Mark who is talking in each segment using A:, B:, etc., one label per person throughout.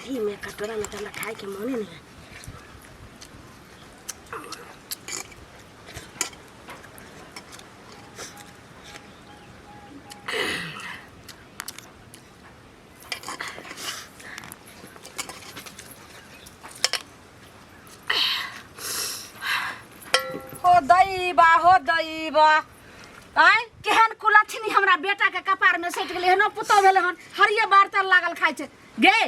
A: वही में कटोरा में तो खाए के मने नहीं है। हो दैबा आय केहन कुलछनी हमरा बेटा के कपार में सट गेले हन पुतो भेले हन हरिया बर्तन लागल खाइ छे गे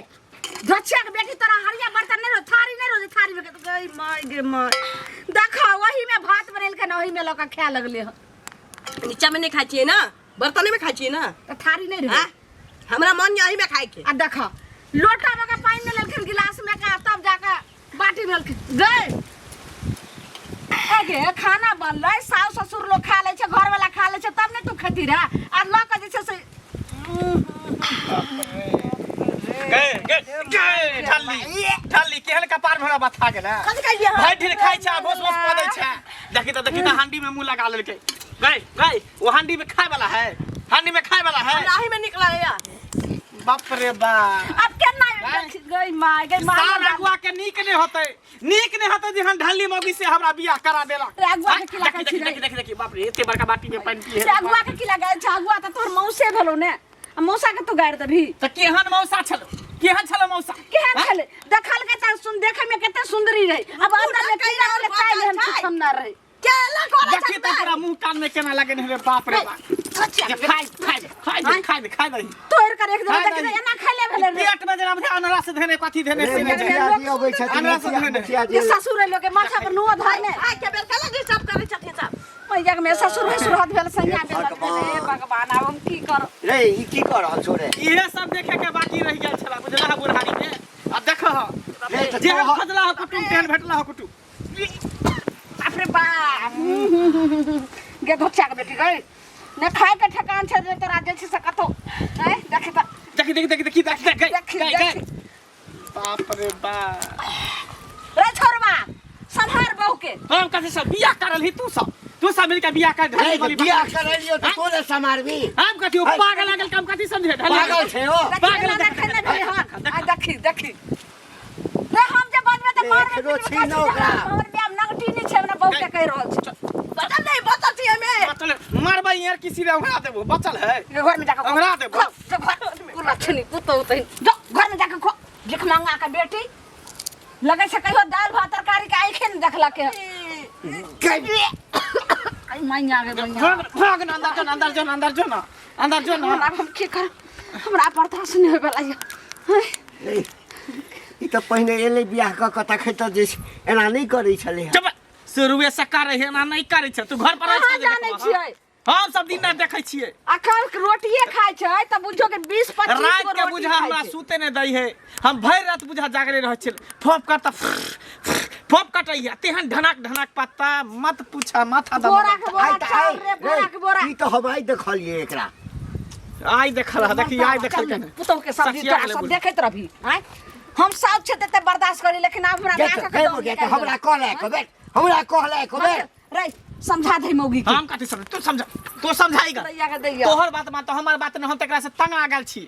A: धछिया के बेटी तोरा हरिया बर्तन नहीं रो थारी नहीं रो थारी में गई माय गे माय देखा वही में भात बनेल के वही में लोका खा लगले हन
B: नीचा में नहीं खाई छिए ना बर्तन में खाई छिए ना
A: तो थारी नहीं रो
B: हमरा मन यही में खाए के
A: आ देखा लोटा में का पानी में लेलखिन गिलास में का तब जाके बाटी में गए आगे खाना बनले सास ससुर लोग खा ले छे घर वाला खा ले छे तब ने तू खेती रे आ लोग के जे से
C: गए ढाली केहन कपार भरा बथा गेला भाई ढेर खाइ छा बस क दै छा देखि त हांडी में मुंह लगा लेलके गए वो हांडी में खाए वाला है हांडी में खाए वाला है
B: लाही में निकला है यार
C: बाप रे बा
A: अब केना गई माय
C: साल अगुआ के नीक ने होते जहन ढाली मौगी से हमरा बियाह करा देला
A: अगुआ के किला का
C: देखी बाप रे एते बड़का बाटी में पानी पिए
A: अगुआ के किला गए छ अगुआ त तोर मौसे भेलो ने मौसा के तू गाड़ दभी
C: त केहन मौसा छलो मौसा
A: केहन छले देखल के त सुन देखे में केते सुंदरी रही अब अंदर में कीड़ा ले पाइल हम सुन ना रही
B: केला कोला
C: देखी त पूरा मुंह कान में केना लगे रे बाप रे खाई दे
A: तोर कर एक दिन देख एना खाइले भेले रे
C: पेट में जरा अनारस धने कथी धने से
A: ये ससुर लोग के माथा पर नुआ धरने
B: आ के बेर कला डिस्टर्ब करे छथिन सब
A: मैया के में ससुर हाथ भेल सैया भेल रे भगवान अब हम की कर
D: रे ई की कर रहल छोरे
C: इहे सब देखे के बाकी रह गेल छला बुझला बुढ़ारी में आ देख जे खजला हो कुटुम तेन भेटला हो कुटुम
A: बाप रे बाप गे धोचा के बेटी गई ने खाए के ठकान छे जे तोरा जे छै से कतो हैं देखी
C: गई बाप रे बा
A: रे छोरबा संहार बहू के
C: हम कथि सब बियाह करल ही तू सब मिलके बियाह कर ढाली वाली
D: बियाह करलियो त तोरे समारबी
C: हम कथि ओ पागल लागल काम कथि समझे ढाली
D: पागल छे ओ
A: पागल देखने भेले हां आ देखी रे हम जे बनबे त मारबे
D: छीनो ओकरा
A: हमर बियाह नगटी नहीं छै हमरा बहू के कह रहल छै
B: बचल नहीं बचल छी हमें
C: बचल मारबा यार किसी रे उड़ा देबो बचल है
A: घर में जाकर
C: उड़ा देबो
A: पूरा छनी पुतो उतै जो घर में जाकर खो लिख मांगा के बेटी लगे छै कहियो दाल भात तरकारी के आइखे न देखला के आई मैया के मैया
C: भाग अंदर जो ना
A: हम की कर हमरा बर्दाश्त नहीं होय वाला है
D: ई त पहिने एले बियाह क कता खैत जे एना नहीं करै छले
C: जब शुरुए से करे है ना नहीं करे छ तू घर पर
A: कहाँ जाने छियै
C: हम सब दिन ना देखै छियै
A: अखन रोटिए खाय छै त बुझो के 20-25
C: रात के बुझा हमरा सूते ने दै है हम भर रात बुझा जागले रह छियै फोप कटैया तेहन ढनक पत्ता मत पूछा माथा दम
A: बोरा के बोरा
D: ई त हवाई देखलिए एकरा
C: आई देखल देखी आई देखल के
A: पुतो के सब्जी तोरा सब देखैत रहबी हैं हम सब छै तते बर्दाश्त करी लेकिन अब हमरा
D: हमरा कहले को
A: रे समझा दे मौगी के
C: हम कथि समझ तू समझाईगा तोहर बात मान तो हमर बात न हम तकरा से तंग आ गेल छी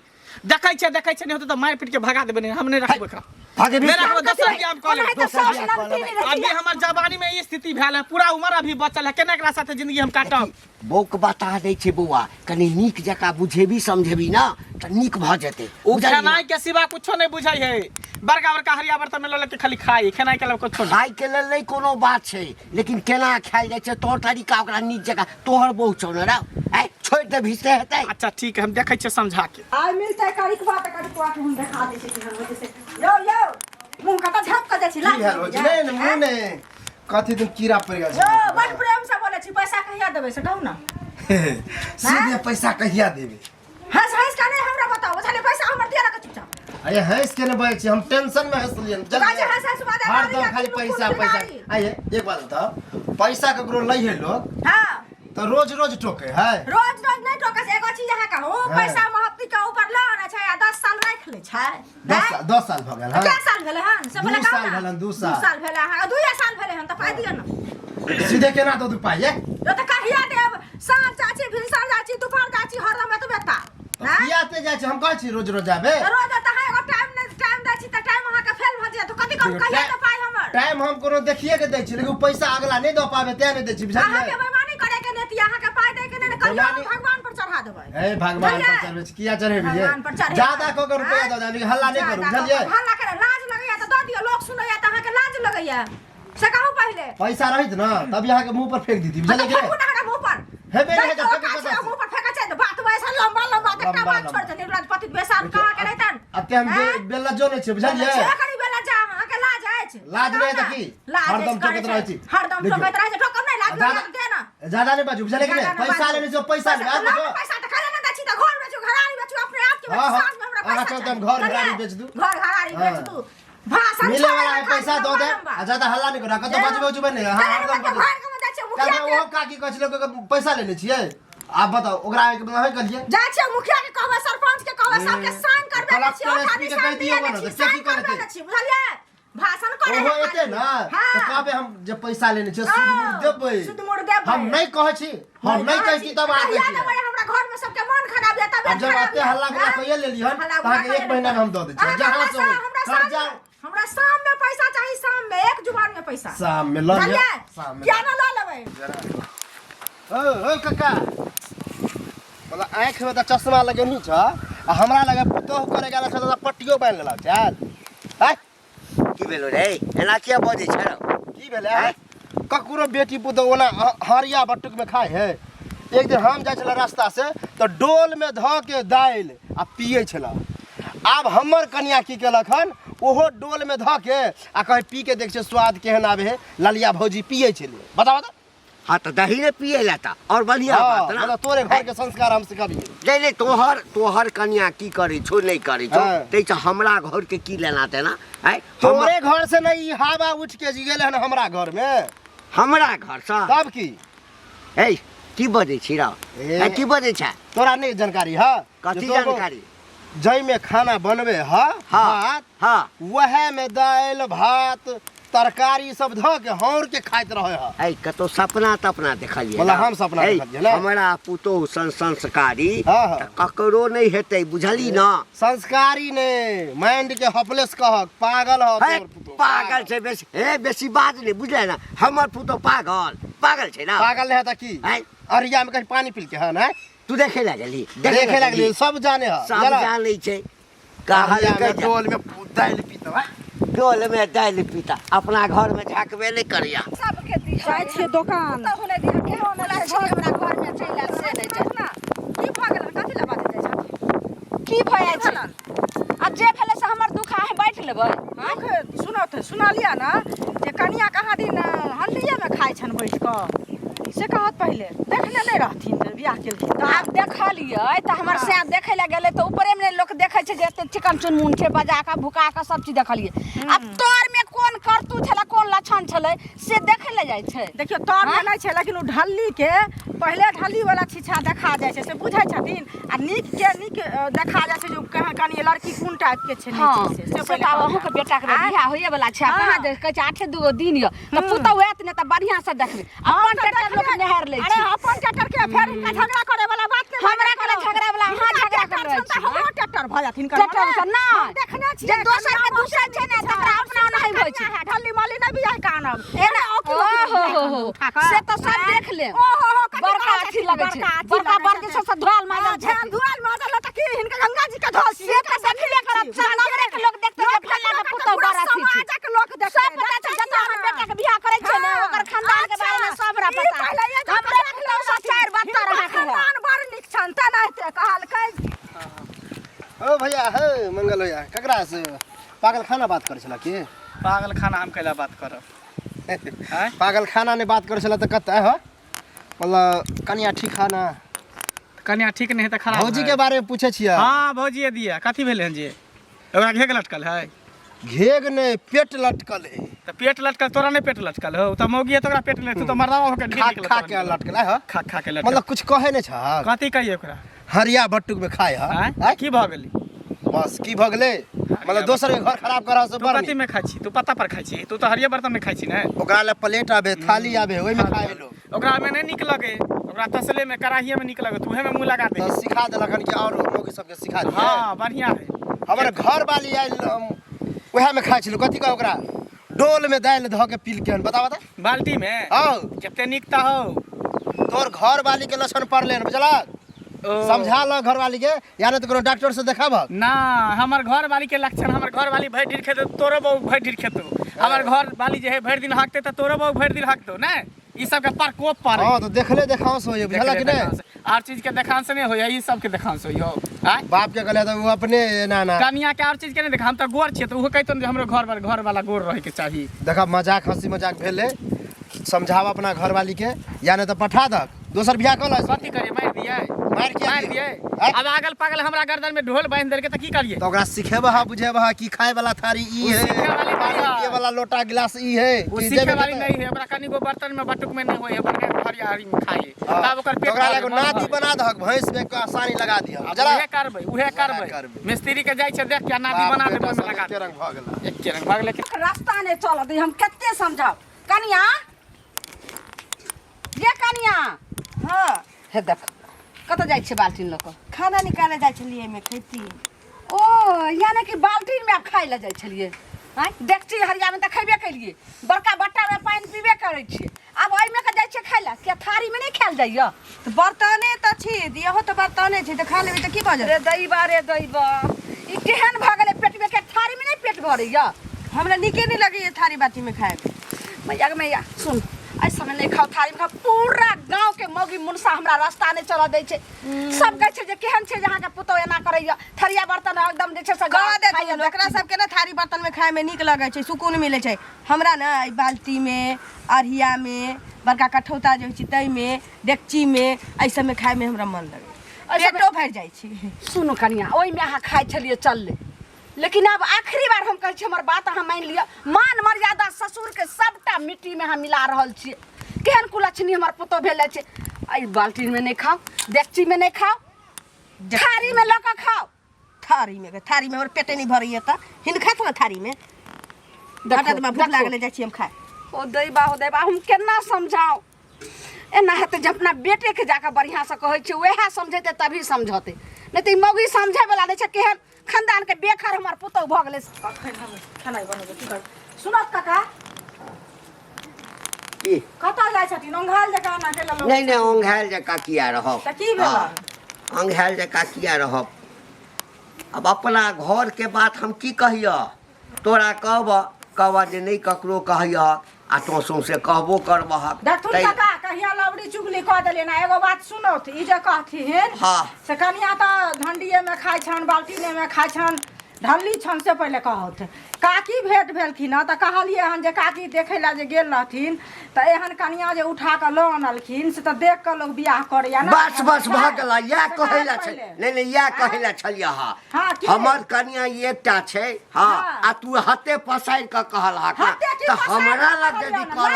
C: देखै छै नहीं होत त मार पीट के भगा देबे हम नहीं रखबे एकरा मेरा को दूसरा के हम कॉल अभी हमर जवानी में ये स्थिति भेल है पूरा उम्र अभी बचल है केना एकरा साथे जिंदगी हम काटब
D: बौक बता दै छै बौआ कनी नीक जका बुझेबी समझेबी ना त नीक भ जेते
C: उ खेनाई के सिवा कुछो नहीं बुझाई है बड़का हरिया बर्तन में ल के खाली खाई खेनाई के ल कुछो
D: खाई के लेल नहीं कोनो बात छै लेकिन केना खाइ जाय छै तोर तरीका ओकरा नीक जका तोहर बहु छौ न रा ए छोड़ दे भिसे हेतै
C: अच्छा ठीक है हम देखै छै समझा के
A: आ मिलतै कड़ी के बात हम देखा दै छै कि हम जैसे यो मुंह कटा झप क दै छी ला
E: नहीं मुंह ने कथि तुम कीड़ा पड़ गेल
A: यो बड़ प्रेम से बोले छी पैसा कहिया देबै से कहू ना
E: सीधे पैसा कहिया देबे
A: हंस का नहीं हमरा बताओ छले पैसा हमर दिया रख चुपचाप
E: अरे हंस के न बैठ छी हम टेंशन में हंसलियन
A: जल्दी हंस बात
E: हर दम खाली पैसा आइए एक बात बताओ पैसा ककरो लै है लोग
A: हां
E: तो रोज टोके है
A: रोज नहीं टोके से एगो चीज है कहू पैसा महत्ती के ऊपर ल ना छै 10 साल रख ले छै
E: 10 साल भ गेल
A: क्या साल भेले हन से बोले
E: 2 साल भेलन 2 साल
A: भेले हां 2 साल भेले हन त पाइ दियो ना
E: सीधे केना तो तू पाइए
A: तो कहिया देब सांझ चाची भिनसर चाची दुपहर चाची हरदम एतबे ता
E: किया ते जाय छै हम कहै छी रोज आबे
A: रोज त है एगो टाइम दै छी त अब कहिया तो पाई हमर
E: टाइम हम कोनो देखिए के दै छी लेकिन पैसा अगला नहीं दऽ पाबे ते नहीं दै छी
A: अहाँ के
E: बुझलिए
A: बेईमानी करे के नेती अहाँ के पाई दे के ने कहिया भगवान पर चढ़ा देबै
E: ए भगवान पर चढ़बे छी किया चढ़ेबे
A: भगवान पर चढ़े
E: ज्यादा क के रुपया दऽ देबे हल्ला नहीं करू बुझलिए
A: हल्ला करे लाज लगैया त दऽ दियौ लोग सुनैया त अहाँ के लाज लगैया से कहू पहिले
E: पैसा रहित न तब यहाँ के मुंह पर फेंक दीती बुझलिए कि
A: फेंकू ना मुंह पर
E: हेबे नहीं
A: तो का मुंह पर फेंका छै त बात वैसा लंबा लंबा तक बात छोड़ दे निर्लज पति बेसार कहा के रहतन
E: अते हम बेला जो नहीं छै बुझलिए
A: से करी बेला जा अहाँ के लाज है छै
E: लाज नहीं त की हरदम ठोकत रहै छी
A: हरदम ठोकत रहै छै ठोकम नहीं लाज दे ना
E: ज्यादा नहीं बाजू बुझलिए कि नहीं पैसा लेने जो पैसा ले आ दो
A: पैसा त खाले ना दै छी त घर बेचू घरारी बेचू अपने आप के
E: हाँ,
A: साथ में हमरा पैसा
E: चल तुम घर घरारी बेच दू
A: घर घरारी बेच दू भाषण
E: मिले वाला है पैसा दो दे ज्यादा हल्ला नहीं करो कतो बचबे उचबे नहीं हां हरदम
A: घर के मजा छै मुखिया
E: क्या वो काकी कहै लोग के पैसा लेने छिए आप बताओ ओकरा के है कहिए
A: जाय छै मुखिया के कहबे सरपंच के कहबे सबके साइन करबे छी ओ खाली
E: के कह दियो ना तो क्या की करते
A: छी बुझलिए भाषण करे
E: ओहो एते ना तो कहबे हम जे पैसा लेने छिए सुद मुड़ देबै
A: सुद मुड़ देबै
E: हम नहीं कहै छी हम नहीं कहै छी तब आ गई
A: हमरा घर में सबके मन खराब है तब
E: जब आते हल्ला गुला कहिए ले लिहन ताकि एक महीना में हम दऽ दै छी जहां से कर जाओ
A: हमरा शाम में पैसा चाहिए शाम में एक जुबान में पैसा
E: शाम में ल ले शाम में
A: क्या ना ला लेबै
E: ओ काका बोला आँख में त चश्मा लगेनी छ आ हमरा लगे पुतोह करे गेला छ त पट्टियो बांध लेला चल है
D: की भेलो रे एना किया बजै छ
E: की भेले ककरो बेटी पुतोह ओना हरिया बटुक में खाए है एक दिन हम जाय छला रास्ता से तो डोल में ध के दाल आ पिए छला आब हमर कन्या की केलक हन ओहो डोल में ध के आ कहे पी के देख छ स्वाद केहन आबे है ललिया भौजी पिए छले बताओ तो
D: हाँ तो दही ने पिए लेता और बढ़िया बात ना
E: मतलब तोरे घर के संस्कार हम सिखाबिए
D: नहीं नहीं तोहर कन्या की करे छो नहीं करे छो
E: हाँ।
D: ते हमरा घर के की लेना तेना है
E: तोरे घर से नहीं हवा उठ के गेले हन हमरा घर में
D: हमरा घर से
E: तब की
D: ए की बजै छी रा
E: ए।
D: की बजै छ
E: तोरा नहीं जानकारी है
D: कथी जानकारी
E: जई में खाना बनबे है भात
D: हाँ
E: वह में दाल भात तरकारी सब ध के हौर के खाइत रहे है
D: ऐ कतो सपना तपना देखलिए
E: बोला हम सपना देखलिए ना
D: हमरा पुतोह संस्कारी
E: हाँ, हाँ।
D: त ककरो नहीं हेतै बुझली ना
E: संस्कारी ने माइंड के हॉपलेस कह पागल हो
D: है
E: तोर पुतोह
D: पागल छै बेसी बात नहीं बुझले ना हमर पुतोह पागल छै ना
E: पागल है त की
D: है
E: अरिया में कहीं पानी पी के है ना
D: तू देखे लगली
E: देखे लगली सब जाने है
D: सब जानै छै कहल
E: अरिया में
D: के
E: डोल में दाल पीता है
D: डोल में दाल पीता अपना घर में झाकबे नहीं करिया
A: सबके दिखाई छै दुकान त होले दिया के होला छै हमरा घर में चैला से नहीं छै ना की भगल कथि ला बात जाइ छै की भय छै आ जे भेले से हमर दुख आहे बैठ लेबै हां सुनो त सुना लिया ना जे कनिया कहाँ दिन हल्दिये में खाइ छन बैठ क से कहत पहले देखले नहीं रहथिन जे बियाह केलखिन त आब देखलिए त हमर से देखे ला गेले त ऊपरे में लोग देखै छै जे एते चिकन चुनमुन छै बजा का भुका का सब चीज देखलिए अब तोर में कोन करतू छला कोन लक्षण छले से देखे ले जाय छै
F: देखियो तोर में नहीं छै लेकिन उ ढल्ली के पहले ढल्ली वाला छिछा देखा जाय छै से बुझै छथिन आ नीक के नीक देखा जाय छै जो कहां कनी लड़की कोन टाइप के छै
A: हां
F: नीक
A: से पहले अहू के बेटा के बियाह होए वाला छै कहां देख छै 8 दिन य त पुता होत ने त बढ़िया से देखबे अपन ट्रैक्टर लोग नहर ले
F: अरे अपन ट्रैक्टर के फेर इनका झगड़ा करे वाला बात नहीं
A: हमरा के झगड़ा वाला हां झगड़ा कर रहे छी
F: हमरो ट्रैक्टर भ जाथिन
A: ट्रैक्टर से ना
F: देखने छी
A: जे दोसर के दूसर छै ने तकरा अपना नहीं होय छै
F: ढल्ली माली नहीं बियाह कानब
A: एना ओ से तो सब देख ले बड़का अच्छी लगे छै बड़का बड़की से धुआल माजल छै
F: धुआल माजल त की हिनका गंगा जी के धोस
A: से तो देखले करब सब नगरे के लोग देखते जे फला के पुतौ बड़ा छी
F: समाज के लोग देखते
A: सब पता छै जत हमर बेटा के बियाह करे छै ने ओकर खानदान के बारे में सब पता हमरा खिलौ सा चार बत्ता रहा के
F: खानदान बड़ निक छन त नहीं कहल कै
E: ओ भैया हे मंगल भैया ककरा से पागल खाना बात करे छला की
C: पागल खाना हम कैला बात करब
E: पागल खाना ने बात करे छला त कत हो मतलब कनिया ठीक खाना
C: कन्या ठीक नहीं त खराब
E: भौजी के बारे में पूछे छिया
C: हां भौजी दिया कथी भेले हन जी ओकरा घेग लटकल है
E: घेग ने पेट लटकल है
C: त पेट लटकल तोरा नहीं पेट लटकल हो त मौगी तोरा पेट ले तू त मरदावा होके
E: खा
C: ढील
E: खा के लटकल है
C: खा खा के लटकल
E: मतलब कुछ कहे ने छ
C: कथी कहिए ओकरा
E: हरिया बट्टुक में खाए है
C: की भ गेली
E: बस की भ गेले मतलब दोसर के घर खराब करा से
C: तू
E: बड़
C: कथी में खाइ छी तू पत्ता पर खाइ छी तू तो हरियर बर्तन में खाइ छी ने
E: ओकरा ले प्लेट आबे थाली आबे ओइ में खाए लो
C: ओकरा में नहीं निक लगे ओकरा तसले में कढ़ाइये में निक लगे तूहे में मुंह लगा दे
E: तो सिखा देलखन कि और लोग सबके सिखा दे
C: हां बढ़िया है
E: हमारे घर वाली आइल वह में खाइ छलो कथी का ओकरा डोल में दाल ध के पील के बता बता
C: बाल्टी में
E: आओ
C: जते निकता हो
E: तोर घर वाली के लक्षण पड़ले बुझला समझा लो घर वाली के या नहीं तो कोनो डॉक्टर से देखाब
C: ना हमार घर वाली के लक्षण हमार घर वाली भर दिन खेतो तोरो बहु भर दिन खेतो हमार घर वाली जे है भर दिन हकते त तोरो बहु भर दिन हकतो ना ई सब के प्रकोप पर
E: हां तो देखले देखांस होय बुझला कि नहीं
C: हर चीज के देखांस नहीं होय ई सब के देखांस होय हो हां
E: बाप के कहले तो वो अपने ना ना
C: कनिया के और चीज के नहीं देखा हम त गोर छिए तो वो कहतो जे हमरो घर वाला गोर रहे के चाहिए
E: देखा मजाक हंसी मजाक भेले समझाव अपना घर वाली के या नहीं तो पठा द दोसर बियाह कर
C: कथी करे मार दिए अब अगल पागल हमरा गर्दन में ढोल बांध देल के त की करिए
E: तो ओकरा सिखेबह बुझेबह कि खाए वाला थारी ई है
C: सीखे वाली नहीं है।
E: पिए वाला लोटा गिलास ई है
C: वो
E: कि
C: सीखे
E: जेबे
C: वाली
E: देते?
C: नहीं है हमरा कनी गो बर्तन में बटुक में नहीं होय अपन के हरियारी में खाए
E: हाँ,
C: तब ओकर
E: तो
C: पेट
E: ओकरा
C: भरे,
E: एगो
C: मन
E: नादी
C: भरे।
E: बना दहक भैंस में का सानी लगा दिया
C: अब
E: बुझला
C: उहे करबै मिस्त्री के जाय छै देख के नादी बना देबै में लगा
E: के रंग भ गेल
C: एक के रंग भाग लेके
A: रास्ता ने चल दी हम कते समझाओ कनिया ये कनिया
F: हाँ
A: हे देख कत जाय छे बाल्टीन ल के
F: खाना निकाले जाइ छलिए में खेती
A: ओ यानी कि बाल्टीन में आप खाइ ले जाय छलिए हां देखती हरिया में त खइबे कलिए बड़का बट्टा में पानी पीबे करै छी अब ओइ में के जाय छे खाइ ला के थारी में नहीं खाइल जाइया
F: तो बर्तने तो छी दियहो तो बर्तने छी तो खा लेबे तो की बाजे
A: रे दैबा ई केहन भ गेले पेट में के थारी में नहीं पेट भरैया
F: हमरा निके नहीं लगे ये थारी बाटी में खाए
A: मैया सुन ऐसा में नहीं खाओ थारी में खाओ पूरा गांव के मौगी मुनसा हमरा रास्ता ने चला दे छे सब कहे छे जे केहन छे जहां के पुतो एना करैया थरिया बर्तन एकदम जे छे से
F: गवा दे ओकरा सब के ना थारी बर्तन में खाए में निक लगे छे सुकून मिले छे हमरा ना ई बाल्टी में अरहिया में बड़का कठौता जे छै तई में डेकची में ऐसे में खाए में हमरा मन लगे पेटो भर जाइ छी
A: सुनो कनिया ओइ में अहाँ खाइ छलिए चल ले लेकिन अब आखिरी बार हम कहै छी हमर बात अहाँ मान लिया मान मर्यादा ससुर के सबटा मिट्टी में हम मिला रहल छी केहन कुलछनी हमर पुतो भेले छे आई बाल्टी में नहीं खाओ डेकची में नहीं खाओ थारी में लका खाओ
F: थारी में हमर पेटे नहीं भरैया त हिन खात ना थारी में हटा त भूख लागले जाइ छी हम खाए
A: ओ दैबा हम केना समझाओ एना हेते जे अपना बेटे के जाके बढ़िया से कहै छै वएह समझेते तभी समझते नहीं तो मौगी समझे वाला नहीं छै केहन खानदान के बेखर हमर पुतो भ गेले
F: खाना बनबे की कर सुनत काका
D: की
F: कतऽ जाइ छथिन ओंघाल जका ना केला लोग
D: नहीं ओंघायल जका किया रहब
F: त की भेल
D: ओंघायल जका किया रहब अब अपना घर के बात हम की कहिया तोरा कहब जे नहीं ककरो कहिया आ तो से कहबो करबह
F: देखथुन काका कहिया लवड़ी चुगली कह देलिए ना एगो बात सुनो ई जे कहथिन
D: हाँ।
F: से कनिया त धंडिये में खाइ छन बाल्टीने में खाइ छन ढल्ली छन से पहले कहत काकी भेट भेलखिन त कहलिए हन जे काकी देखे ला जे गेल रहथिन त एहन कनिया जे उठा के लो अनलखिन से त देख के लोग बियाह करैया ना
D: बस भ गेला या कहैला छै नहीं या कहैला छलिया
F: हाँ, की
D: हमर कनिया एकटा छै हां
F: हाँ।
D: आ तू हते पसार के कहल हा त हमरा लग यदि कहल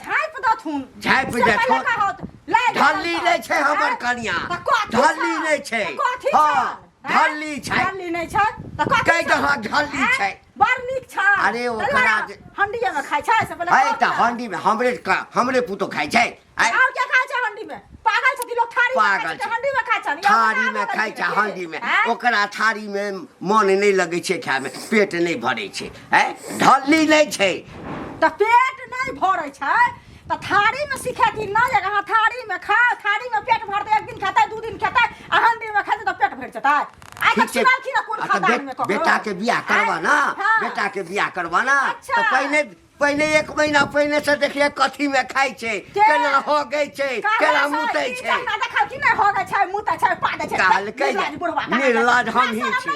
F: झाइप दथुन
D: झाइप देथुन ढल्ली नहीं छै हमर कनिया ढल्ली नहीं छै हां ढल्ली छै
F: ढल्ली नहीं छै त कथि
D: कई तरह ढल्ली छै
F: बड़ नीक छै
D: अरे ओकरा
F: हंडिये में खाइ छै से पहले
D: है त हंडी में हमरे पुतो खाइ छै
F: और क्या खाइ छै हंडी में पागल छथि लोग थारी
D: पागल
F: में हंडी में खाइ छै
D: थारी में खाइ छै हंडी में ओकरा थारी में मन नहीं लगे छै खाए में पेट नहीं भरे छै है ढल्ली नहीं छै
F: त पेट नहीं भरै छै त थारी में सिखेथिन ना जे अहाँ थारी में खाओ थारी में पेट भरते एक दिन खेतै दू दिन खेतै आ हंडी में खेतै त पेट भर जेतै आई
D: ठीक
F: त
D: छै
F: सुनालखिन कोन खानदान में
D: बेटा के बियाह करवा ना बेटा के बियाह करवा ना तो पहले 1 महीना पहले से देखिए कथी में खाइ छै केना हो गई छै केना मुतै छै
F: ना देखा कि नहीं हो गई छै मुतै छै पादे छै
D: काल कह निर्लज हम ही छी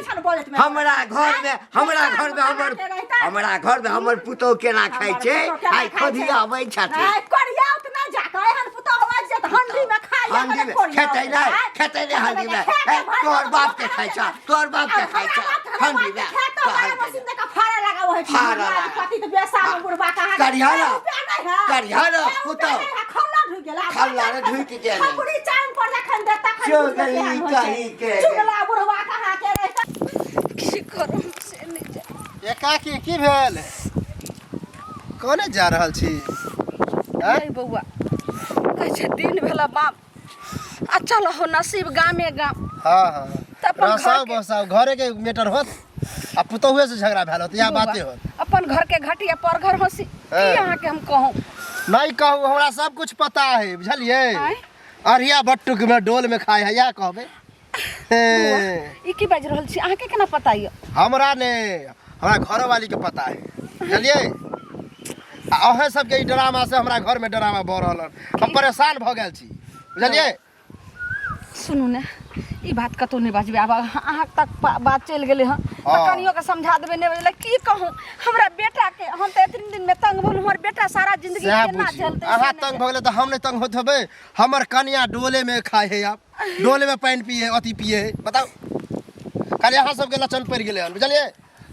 D: हमरा घर में हमर पुतो केना खाइ छै आई खुदी आबै छथि
F: करिया त ना जाके एहन पुतो होय जे त हंडी में खाइ
D: हंडी में खेतै नहीं हंडी में तोर बाप के खाइ छ हंडी में
F: मशीन का फाड़ा लगा है
D: फाड़ा लगा।
F: पति तो बेसा में बुढ़बा कहा
D: करियाला पुतो
F: खल्ला ढुक गेला
D: खल्ला रे ढुक गेल
F: पूरी चाइन पर जखन देता
D: चुगली कही के
F: चुगला बुढ़बा कहा के रहता
A: की करू से नहीं जा
E: एकाकी की भेल कोने जा रहल छी
A: ए बौआ कहै छै दिन भेला बाप आ चल हो नसीब गामे गाम
E: हां हां
A: त अपन घर
E: रसाव
A: के
E: बसाव घरे के मैटर होत अब पुतहुए से झगड़ा भेल तो यह बातें हो
A: अपन घर के घटिया पर घर हंसी की यहाँ के हम कहूँ
E: नहीं कहू हमरा सब कुछ पता है बुझलिए अरिया बट्टुक में डोल में खाए है या कहबे
A: ई की बाज रहल छी अहाँ के केना पता ये
E: हमरा ने हमरा घर वाली के पता है बुझलिए अहे सबके ई ड्रामा से हमरा घर में ड्रामा भ रहल हम परेशान भ गेल छी बुझलिए
A: सुनू ने ई बात कतौ नहीं बाजबे अब अहाँ तक बात चल गेले हन त कनियो के समझा देबे ने बजले की कहूं हमरा बेटा के हम त इतने दिन में तंग बोल हमर बेटा सारा जिंदगी केना झेलते
E: अहाँ तंग भ गेले त हम नहीं तंग होत हबे हमर कन्या डोले में खाए है आप डोले में पानी पिए अति पिए है बताओ खाली अहाँ सबके लक्षण पड़ गेले हन बुझलिए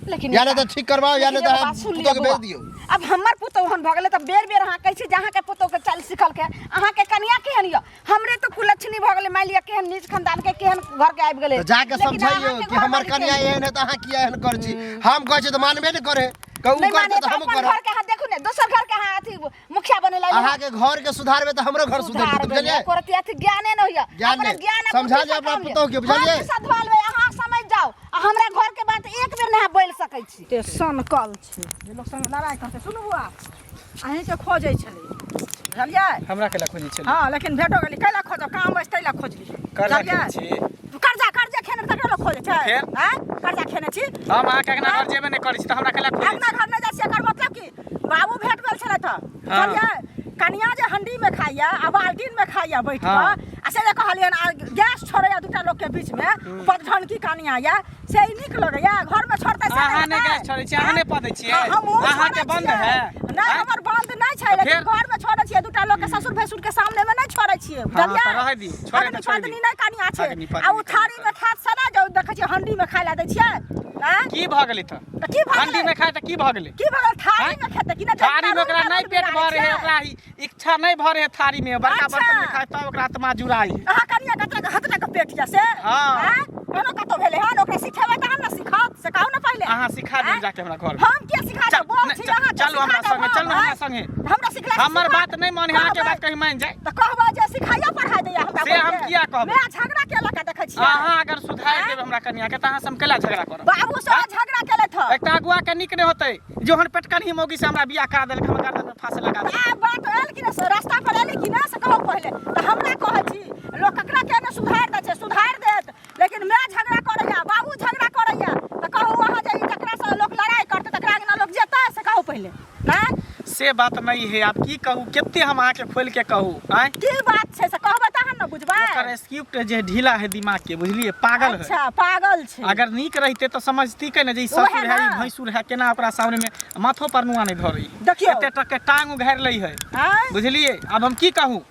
A: लेकिन
E: याने तो ठीक करवाओ याने तो हम पुतो के भेज दियो
A: अब हमर पुतो हन भ गेले त बेर बेर अहाँ कहै छी जहाँ के पुतो के चाल सिखल के अहाँ के कन्या केहन य हमरे तो कुलक्षणी भ गेले मान लिया केहन नीच खानदान के केहन घर के आबि गेले
E: तो जाके समझाइयो कि हमर कन्या एहन है त अहाँ किया एहन कर छी हम कहै छी त मानबे न करे कहू करते त हम करब
A: घर के हाथ देखू ने दोसर घर के हाथ अथी मुखिया बने ला
E: अहाँ के घर के सुधारबे त हमरो घर सुधर जेतै बुझलिए
A: करती अथी ज्ञाने न होया
E: ज्ञान समझा जे अपना पुतो के बुझलिए
A: सधवालबे अहाँ समझ जाओ हमरा घर के बात एक बेर नहीं बोल सकै छी
F: ते सन कल छै जे लोग संग लड़ाई करते सुनू बुआ अहीं के खोजै छलै बुझलिए
C: हमरा केला खोजै छली
F: हां लेकिन भेटो गेली कैला खोजो काम बस तैला खोजली
C: कर्जा छी
F: कर्जा खेने तक लोग खोजै छै
C: फेर?
F: हैं कर्जा खेने छी
C: हम अहाँ के घर जेबे नहीं करै छी त हमरा केला खोजै
F: अपना घर में जाइ छी एकर मतलब की बाबू भेट गेल छलै त बुझलिए कनिया जे हंडी में खाइया आ बाल्टीन में खाइया बैठ के आ से जे कहलियन गैस छोड़ैया दूटा लोग के बीच में पधन की कनिया या से ही निक लगैया घर में छोड़तै से
C: अहाँ ने गैस छोड़ै छी अहाँ ने पदै छियै अहाँ के बंद है
F: नहीं हमर बंद नहीं छै लेकिन घर में छोड़ै छियै दूटा लोग के ससुर भैसुर के सामने में नहीं छोड़ै छियै बुझलिए
C: त रहै दी छोड़े त छोड़ दी
F: नहीं कनिया छै आ उ थारी में खात सना जो देखै छियै हंडी में खाइ ला दै छियै हैं
C: की भ गेलै त
F: की भ
C: हंडी में खाए त की भ गेलै
F: की भगल थारी में खेते कि ना
C: थारी में ओकरा नहीं पेट भरे है ओकरा इच्छा नहीं भरे है थारी में बड़का बर्तन में खाए तब ओकरा आत्मा जुड़ाई
F: अहाँ कनिया कतरा हतरा के पेट या से हैं कोनो कतो भेले हन ओकरा सिखेबै त हम ना सिखात से कहू ना पहिले
C: अहाँ सिखा दी जाके हमरा घर
F: हम के सिखा दे बोल छी अहाँ
C: चलू हमरा संगे चलू हमरा संगे
F: हमरा सिखला
C: हमर बात नहीं माने अहाँ के बात कहीं मान जाए
F: त कहबा जे सिखाइया पढ़ा दैया हमरा
C: से हम किया कहबै
F: मैं झगड़ा केला के देखै छी
C: अहाँ अगर सुधार देब हमरा कन्या के त अहाँ से हम केला झगड़ा करब
F: बाबू से झगड़ा केले थ
C: एकटा अगुआ के निक नहीं होतै जोहन पेटकनी मौगी से हमरा बियाह करा देलक हम गर्दन में फांसी लगा दे
F: आ बात आयल कि ना से रास्ता पर आयल कि ना से कहू पहिले त हमरा कहै छी लोग ककरा के ना सुधार दै छै सुधार देत लेकिन मैं झगड़ा करैया बाबू झगड़ा करैया त कहू वहां जे जकरा से लोग लड़ाई करते तकरा के ना लोग जेतै से कहू पहिले हैं
C: से बात नहीं है आप की कहू केते हम अहाँ के खोल के कहू आय
F: की बात छै से कहबै तहन न बुझबै
C: ओकर स्क्रिप्ट जे ढीला है दिमाग के बुझलिए पागल है
F: अच्छा पागल छै
C: अगर नीक रहते तो समझती के ना जे ससुर है भैंसुर है केना ओकरा सामने में माथो पर नुआ नहीं धरई
F: देखियो
C: एते तक के टांग उघार लई है
F: हैं
C: बुझलिए अब हम की कहू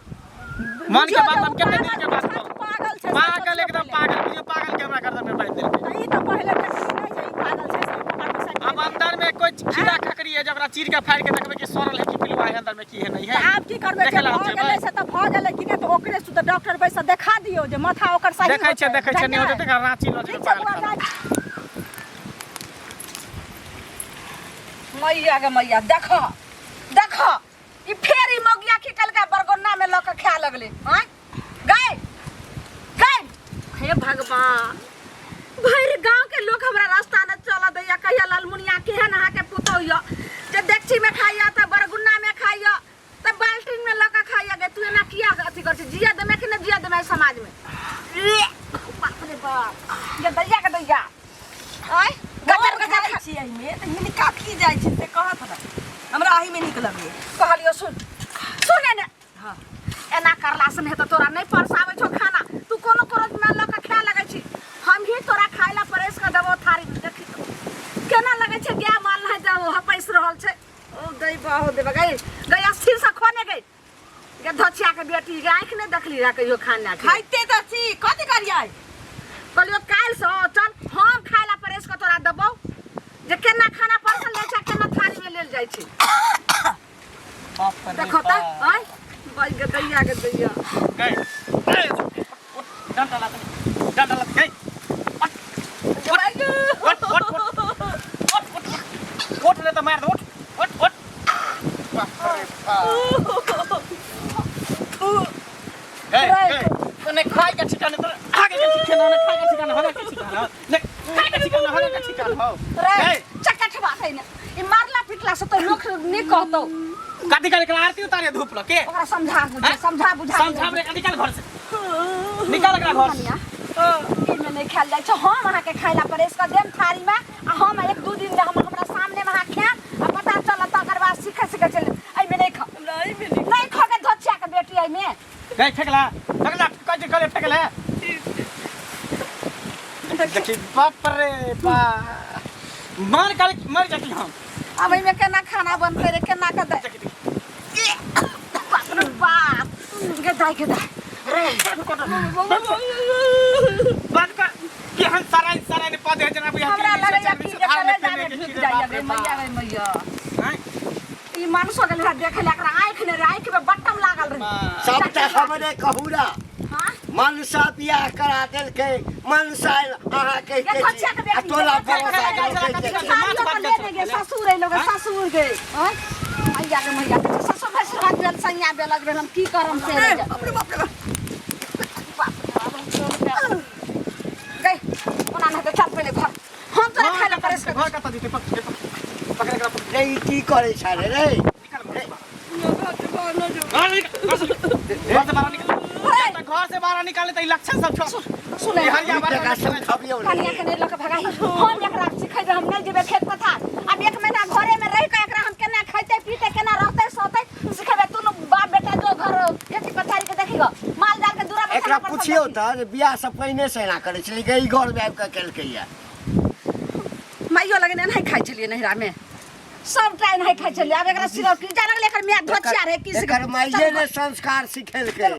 C: मन के बात हम केते दिन के बात कहू
F: पागल छै
C: पागल एकदम पागल बुझियो पागल के हमरा गर्दन में बांध देलकै
F: ई त पहिले देखै नहीं छै पागल छै से पकड़ के साइड
C: अब अंदर में कोई कीड़ा खकरी है जबरा चीर के फाड़ के देखबे कि सड़ल है कि पिलुआ है अंदर में की है नहीं है
F: आप की करबै जे
C: देखला
F: भ
C: हम
F: गेलै से त भ गेलै कि नै त ओकरे सुत डॉक्टर पैसा देखा दियौ जे माथा ओकर सही
C: देखै छै नहीं होते त रांची ल
F: ठीक
C: जेबै
F: छै बुआ
C: पागल
A: मैया गे मैया देखो देखो ई फेर ई मौगिया की कलका बरगोन्ना में ल के खा लगले हैं गए गए हे भगवान भैर गांव के लोग हमरा रास्ता न चल दैया कहिया लालमुनिया केहन अहाँ के पुतौया जे डेकची में खाइया त बरगुन्ना में खाइया त बाल्टीन में ल के खाइया गे तू एना किया अथी कर छी जिया दमे कि न जिया दमे समाज में बाप रे बाप ये दैया के दैया आय गटर गटर खाइ छी एही में त हिनी काफी जाय छै से कहत रह हमरा एही में निक लगे कहलियो सुन सुन ने हां एना करला से नहीं तो तोरा नहीं परसावे छो खाना तू कोनो परस में ल के खा लगै छी हम ही तोरा खाइला परेस के देबो थारी में देखी तो केना लगै छै गाय माल नहीं जाओ हपैस रहल छै ओ गई बाहो देबे गई गई अस्थिर से खोने गई गे धचिया के बेटी गे आंख नहीं देखली रा कहियो खाना खाइते त छी कथि करियै कहलियो काल से चल हम खाइला परेस के तोरा देबो जे केना खाना परसल जाइ छै केना थारी में लेल जाइ छै देखो त आय भाई गे दैया
C: गए डंडा ला गए ओट ले तो मार दो ओट गए ने खाई का ठिकाने तो आगे के ठिकाना ने खाई का ठिकाना होने का ठिकाना ने खाई का ठिकाना होने का ठिकाना हो
A: छै ने ई मारला पिटला से तो लोग नहीं कहतो
C: कथी करे के आरती उतारे धूप ल के
A: ओकरा समझा बुझा
C: समझा रे निकाल घर से निकाल एकरा घर से
A: इमे नहीं खाल जाय छै हम अहाँ के खाइला पर इसका देम थारी में आ हम 1-2 दिन हम हमरा सामने में खा आ पता चला तकर बाद सीखे चल एमे नहीं खा नहीं खा के धोछिया के बेटी एमे
C: गई फेकला कथी करे फेकले देखी बाप रे बा मार कर मर जाती हम
A: अब एमे केना खाना बनते रे केना के दे बाप रे बाप के दाई रे
C: बात का केहन सराय ने पद है जना बुझा
A: हमरा लगे या कि करे जाने ढुक जाय रे मैया ई मानुसो के लगा देखे एकरा आंख ने रे आंख में बट्टम लागल रे
D: सबटा हमरे कहूरा
A: हां
D: मनसा बियाह करा देलकै मनसा अहाँ के
A: ये बच्चा के बेटी
D: तोला
A: ससुर रे लोग ससुर के मैया के ससुर भसुर हाथ बेल सैया बेल लग हम की करम से अपने बाप रे गई ओना न के चल पहले घर हम तोरा खाइला परेस
C: घर कत दिते पकड़ एकरा
D: रे ई की करे छ रे
C: घर से बाहर निकाले त लक्षण सब छोड़
A: सुने
C: हरिया बार
D: सब खबियो
A: कनिया के ने लक भगाई हम एकरा सिखै हम नहीं जेबे खेत पथार अब 1 महीना घरे में रह के एकरा हम केना खैते पीते केना रहते सोते सिखेबे तू बाप बेटा जो घर खेती पथारी के देखिगो माल जाल के दूरा
D: एकरा पूछियो त बियाह से पहले से ना करे छली गई घर में आब के केलकै या
A: माइयो लगे नहीं खाइ छलिए नहिरा में सब टाइम नहीं खाइ छलिए अब एकरा सिर की जान लगले एकर मियां धोछिया रे किसी
D: एकर माइये ने संस्कार सिखेलकै